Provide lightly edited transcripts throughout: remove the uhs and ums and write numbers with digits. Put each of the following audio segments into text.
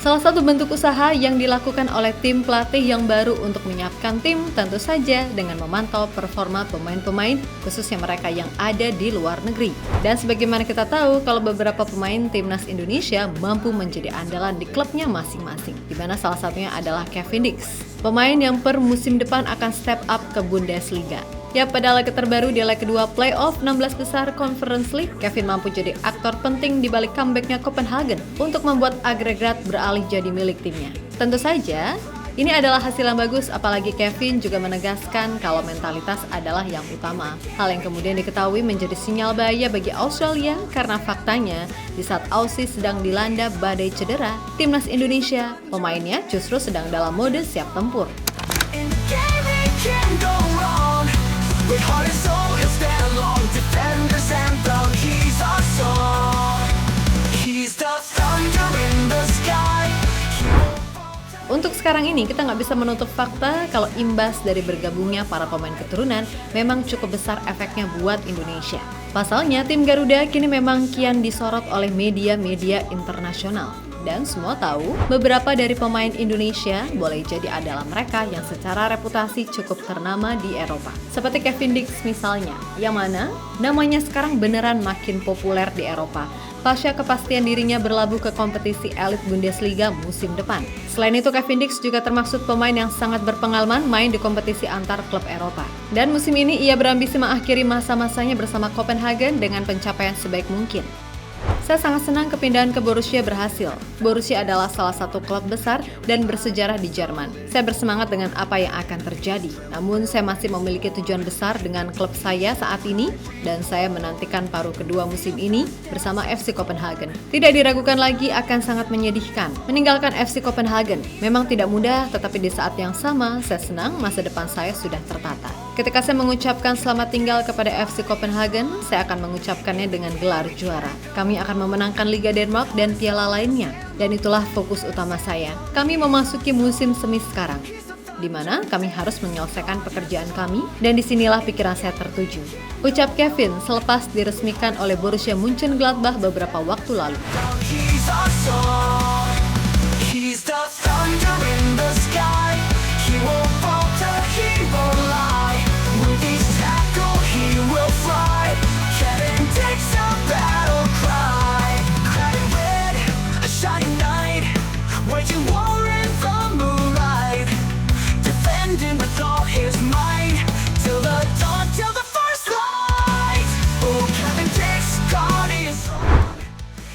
Salah satu bentuk usaha yang dilakukan oleh tim pelatih yang baru untuk menyiapkan tim tentu saja dengan memantau performa pemain-pemain, khususnya mereka yang ada di luar negeri. Dan sebagaimana kita tahu, kalau beberapa pemain timnas Indonesia mampu menjadi andalan di klubnya masing-masing, di mana salah satunya adalah Kevin Dix, pemain yang per musim depan akan step up ke Bundesliga. Ya, pada laga terbaru di leg kedua playoff 16 besar Conference League, Kevin mampu jadi aktor penting di balik comeback-nya Copenhagen untuk membuat agregat beralih jadi milik timnya. Tentu saja, ini adalah hasil yang bagus, apalagi Kevin juga menegaskan kalau mentalitas adalah yang utama. Hal yang kemudian diketahui menjadi sinyal bahaya bagi Australia karena faktanya di saat Aussie sedang dilanda badai cedera, timnas Indonesia, pemainnya justru sedang dalam mode siap tempur. With heart and soul, he'll stand along, defenders anthem, he's our song. He's the thunder in the sky. Untuk sekarang ini, kita nggak bisa menutup fakta kalau imbas dari bergabungnya para pemain keturunan memang cukup besar efeknya buat Indonesia. Pasalnya, tim Garuda kini memang kian disorot oleh media-media internasional. Dan semua tahu, beberapa dari pemain Indonesia boleh jadi adalah mereka yang secara reputasi cukup ternama di Eropa. Seperti Kevin Dix misalnya, yang mana namanya sekarang beneran makin populer di Eropa pasca kepastian dirinya berlabuh ke kompetisi elit Bundesliga musim depan. Selain itu, Kevin Dix juga termasuk pemain yang sangat berpengalaman main di kompetisi antar klub Eropa. Dan musim ini ia berambisi mengakhiri masa-masanya bersama Copenhagen dengan pencapaian sebaik mungkin. Saya sangat senang kepindahan ke Borussia berhasil. Borussia adalah salah satu klub besar dan bersejarah di Jerman. Saya bersemangat dengan apa yang akan terjadi. Namun saya masih memiliki tujuan besar dengan klub saya saat ini dan saya menantikan paruh kedua musim ini bersama FC Copenhagen. Tidak diragukan lagi akan sangat menyedihkan meninggalkan FC Copenhagen. Memang tidak mudah, tetapi di saat yang sama saya senang masa depan saya sudah tertata. Ketika saya mengucapkan selamat tinggal kepada FC Copenhagen, saya akan mengucapkannya dengan gelar juara. Kami akan memenangkan Liga Denmark dan piala lainnya. Dan itulah fokus utama saya. Kami memasuki musim semi sekarang, di mana kami harus menyelesaikan pekerjaan kami, dan disinilah pikiran saya tertuju. Ucap Kevin selepas diresmikan oleh Borussia Mönchengladbach beberapa waktu lalu.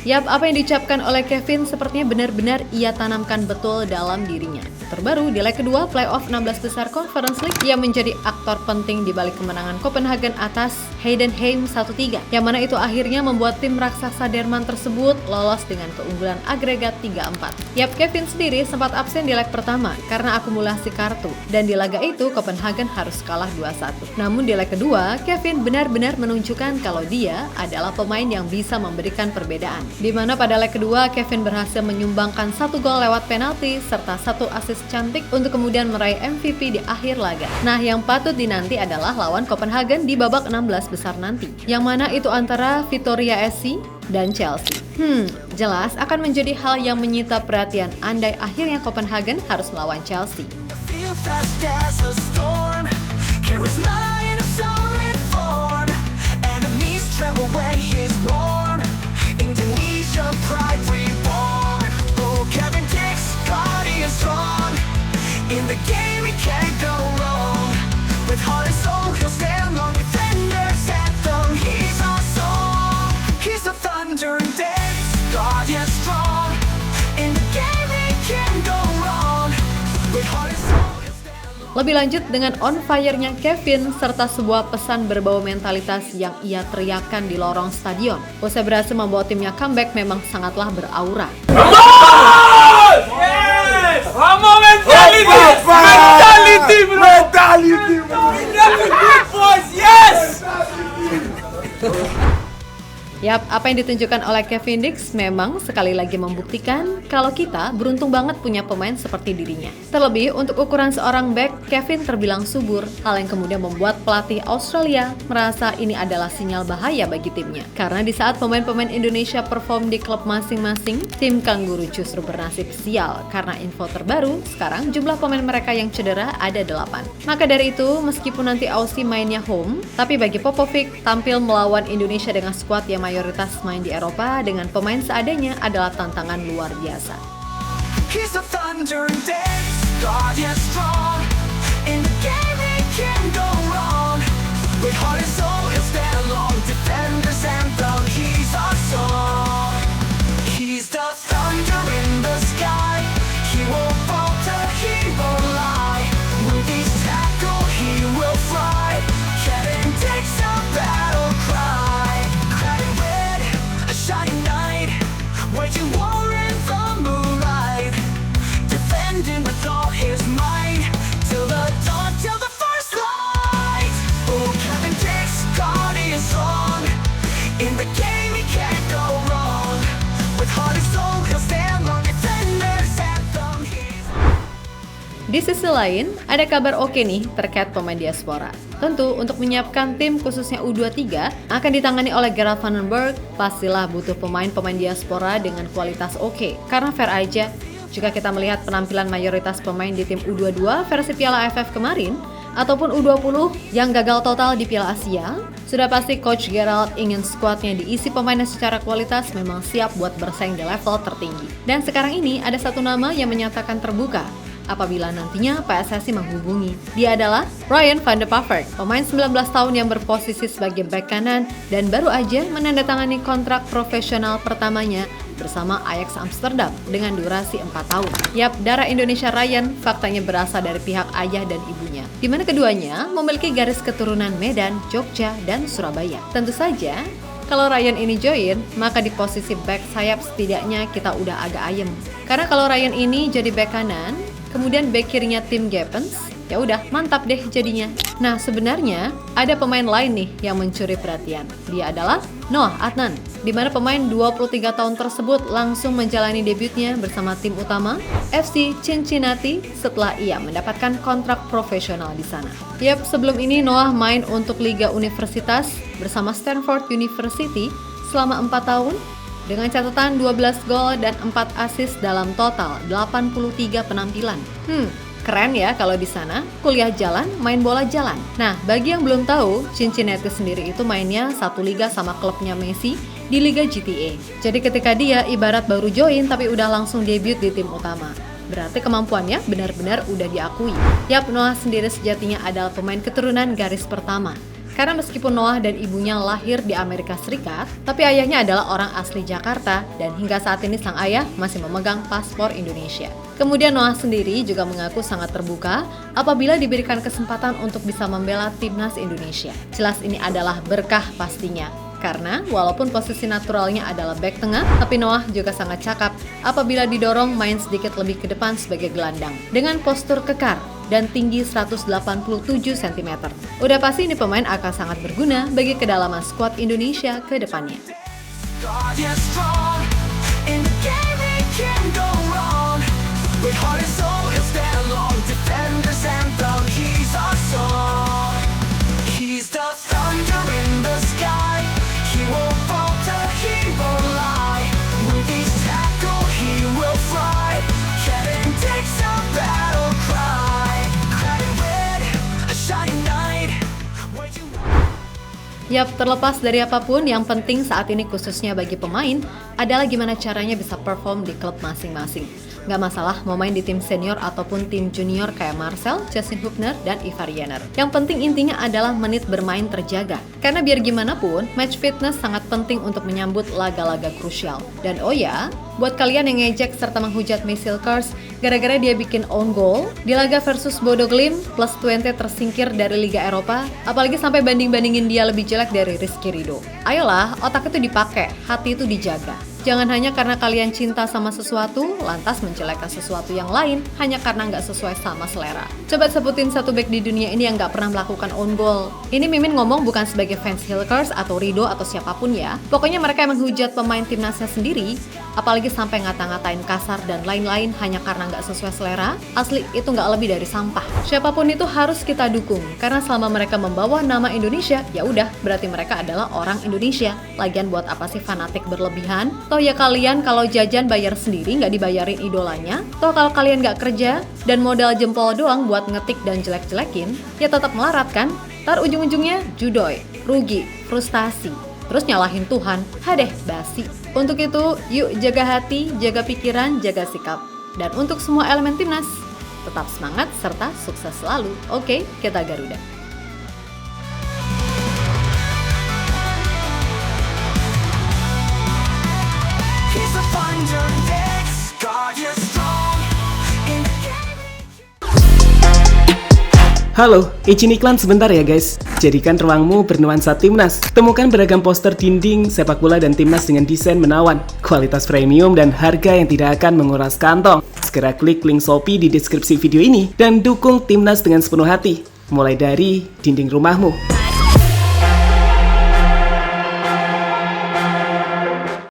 Yap, apa yang diucapkan oleh Kevin sepertinya benar-benar ia tanamkan betul dalam dirinya. Terbaru di leg kedua playoff 16 besar Conference League, ia menjadi aktor penting di balik kemenangan Copenhagen atas Heidenheim 1-3, yang mana itu akhirnya membuat tim raksasa Jerman tersebut lolos dengan keunggulan agregat 3-4. Yap, Kevin sendiri sempat absen di leg pertama karena akumulasi kartu, dan di laga itu Copenhagen harus kalah 2-1. Namun di leg kedua, Kevin benar-benar menunjukkan kalau dia adalah pemain yang bisa memberikan perbedaan. Di mana pada leg kedua, Kevin berhasil menyumbangkan 1 gol lewat penalti serta 1 assist cantik untuk kemudian meraih MVP di akhir laga. Nah, yang patut dinanti adalah lawan Copenhagen di babak 16 besar nanti, yang mana itu antara Vitória SC dan Chelsea. Jelas akan menjadi hal yang menyita perhatian andai akhirnya Copenhagen harus melawan Chelsea. In the game we can't go wrong. With heart and soul he'll stand long. Defenders anthem, he's our song. He's the thunder and dance, God is strong. In the game we can't go wrong. With heart and soul he'll stand long. Lebih lanjut dengan on fire-nya Kevin serta sebuah pesan berbau mentalitas yang ia teriakkan di lorong stadion. Usai berhasil membawa timnya comeback memang sangatlah beraura. Ramo mentality! Mentality, bro! Mentality, bro! Yes! Yap, apa yang ditunjukkan oleh Kevin Dix memang sekali lagi membuktikan kalau kita beruntung banget punya pemain seperti dirinya. Terlebih, untuk ukuran seorang back, Kevin terbilang subur, hal yang kemudian membuat pelatih Australia merasa ini adalah sinyal bahaya bagi timnya. Karena di saat pemain-pemain Indonesia perform di klub masing-masing, tim Kangguru justru bernasib sial karena info terbaru, sekarang jumlah pemain mereka yang cedera ada 8. Maka dari itu, meskipun nanti Aussie mainnya home, tapi bagi Popovic, tampil melawan Indonesia dengan skuad yang mayoritas main di Eropa dengan pemain seadanya adalah tantangan luar biasa. He's a thunder and dance, guardian strong. In the game he can't go wrong. With heart and soul he'll stand alone. Defenders anthem, he's our song. He's the thunder in the sky. He won't falter, he won't lie. When he's tackled, he will fly. Kevin takes a battle cry. Clad in red, a shining knight, waging war in the moonlight. Defending with all his might, till the dawn, till the first light. Oh, Kevin takes guardian song. In the game he can't go wrong. With heart and soul he'll stand long. Defenders anthem, he's... Di sisi lain, ada kabar oke nih terkait pemain diaspora. Tentu, untuk menyiapkan tim khususnya U23 akan ditangani oleh Gerard van den Berg, pastilah butuh pemain-pemain diaspora dengan kualitas oke. Karena fair aja, jika kita melihat penampilan mayoritas pemain di tim U22 versi Piala AFF kemarin, ataupun U20 yang gagal total di Piala Asia, sudah pasti Coach Gerald ingin skuadnya diisi pemainnya secara kualitas memang siap buat bersaing di level tertinggi. Dan sekarang ini ada satu nama yang menyatakan terbuka apabila nantinya PSSI menghubungi. Dia adalah Ryan van de Pavert, pemain 19 tahun yang berposisi sebagai bek kanan dan baru aja menandatangani kontrak profesional pertamanya bersama Ajax Amsterdam dengan durasi 4 tahun. Yap, darah Indonesia Ryan faktanya berasal dari pihak ayah dan ibunya, di mana keduanya memiliki garis keturunan Medan, Jogja, dan Surabaya. Tentu saja, kalau Ryan ini join, maka di posisi back sayap setidaknya kita udah agak ayem. Karena kalau Ryan ini jadi back kanan, kemudian back kirinya Tim Geppens, ya udah mantap deh jadinya. Nah, sebenarnya ada pemain lain nih yang mencuri perhatian. Dia adalah Noah Adnan, di mana pemain 23 tahun tersebut langsung menjalani debutnya bersama tim utama FC Cincinnati setelah ia mendapatkan kontrak profesional di sana. Yap, sebelum ini Noah main untuk Liga Universitas bersama Stanford University selama 4 tahun dengan catatan 12 gol dan 4 assist dalam total 83 penampilan. Keren ya kalau di sana, kuliah jalan, main bola jalan. Nah, bagi yang belum tahu, Cincinnati sendiri itu mainnya satu liga sama klubnya Messi di Liga GTA. Jadi ketika dia ibarat baru join tapi udah langsung debut di tim utama. Berarti kemampuannya benar-benar udah diakui. Yap, Noah sendiri sejatinya adalah pemain keturunan garis pertama. Karena meskipun Noah dan ibunya lahir di Amerika Serikat, tapi ayahnya adalah orang asli Jakarta dan hingga saat ini sang ayah masih memegang paspor Indonesia. Kemudian Noah sendiri juga mengaku sangat terbuka apabila diberikan kesempatan untuk bisa membela timnas Indonesia. Jelas ini adalah berkah pastinya. Karena walaupun posisi naturalnya adalah bek tengah, tapi Noah juga sangat cakap apabila didorong main sedikit lebih ke depan sebagai gelandang. Dengan postur kekar dan tinggi 187 cm. Udah pasti ini pemain akan sangat berguna bagi kedalaman skuad Indonesia ke depannya. Guardian strong. In the game he can't go wrong. With heart and soul he'll stand alone. Defenders anthem, he's our song. He's the thunder in the sky. He won't falter, he won't lie. When he's tackled, he will fly. Kevin takes a battle cry. Clad in red, a shining knight. Waging war. Yap, terlepas dari apapun, yang penting saat ini khususnya bagi pemain adalah gimana caranya bisa perform di klub masing-masing. Nggak masalah mau main di tim senior ataupun tim junior kayak Marcel, Justin Hubner, dan Ivar Jenner. Yang penting intinya adalah menit bermain terjaga. Karena biar gimana pun, match fitness sangat penting untuk menyambut laga-laga krusial. Dan oh ya, Buat kalian yang ngejek serta menghujat Messi Hilgers gara-gara dia bikin own goal di laga versus Bodo Glimt plus Twente tersingkir dari Liga Eropa, apalagi sampai banding-bandingin dia lebih jelek dari Rizky Ridho. Ayolah, otak itu dipakai, hati itu dijaga. Jangan hanya karena kalian cinta sama sesuatu, lantas menjelekkan sesuatu yang lain hanya karena nggak sesuai sama selera. Coba sebutin satu back di dunia ini yang nggak pernah melakukan own goal. Ini Mimin ngomong bukan sebagai fans Hilgers atau Ridho atau siapapun ya. Pokoknya mereka yang menghujat pemain timnasnya sendiri, apalagi sampai ngata-ngatain kasar dan lain-lain hanya karena nggak sesuai selera, asli itu nggak lebih dari sampah. Siapapun itu harus kita dukung, karena selama mereka membawa nama Indonesia, ya udah berarti mereka adalah orang Indonesia. Lagian buat apa sih fanatik berlebihan? Toh ya kalian kalau jajan bayar sendiri nggak dibayarin idolanya. Toh kalau kalian nggak kerja dan modal jempol doang buat ngetik dan jelek-jelekin, ya tetap melarat kan? Ntar ujung-ujungnya judoy, rugi, frustasi, terus nyalahin Tuhan. Hadeh, basi. Untuk itu, yuk jaga hati, jaga pikiran, jaga sikap. Dan untuk semua elemen timnas, tetap semangat serta sukses selalu. Oke, kita Garuda. He's a thunder next, God, you're strong in the game. Halo, izin iklan sebentar ya guys. Jadikan ruangmu bernuansa timnas. Temukan beragam poster dinding, sepak bola dan timnas dengan desain menawan, kualitas premium dan harga yang tidak akan menguras kantong. Segera klik link Shopee di deskripsi video ini dan dukung timnas dengan sepenuh hati. Mulai dari dinding rumahmu.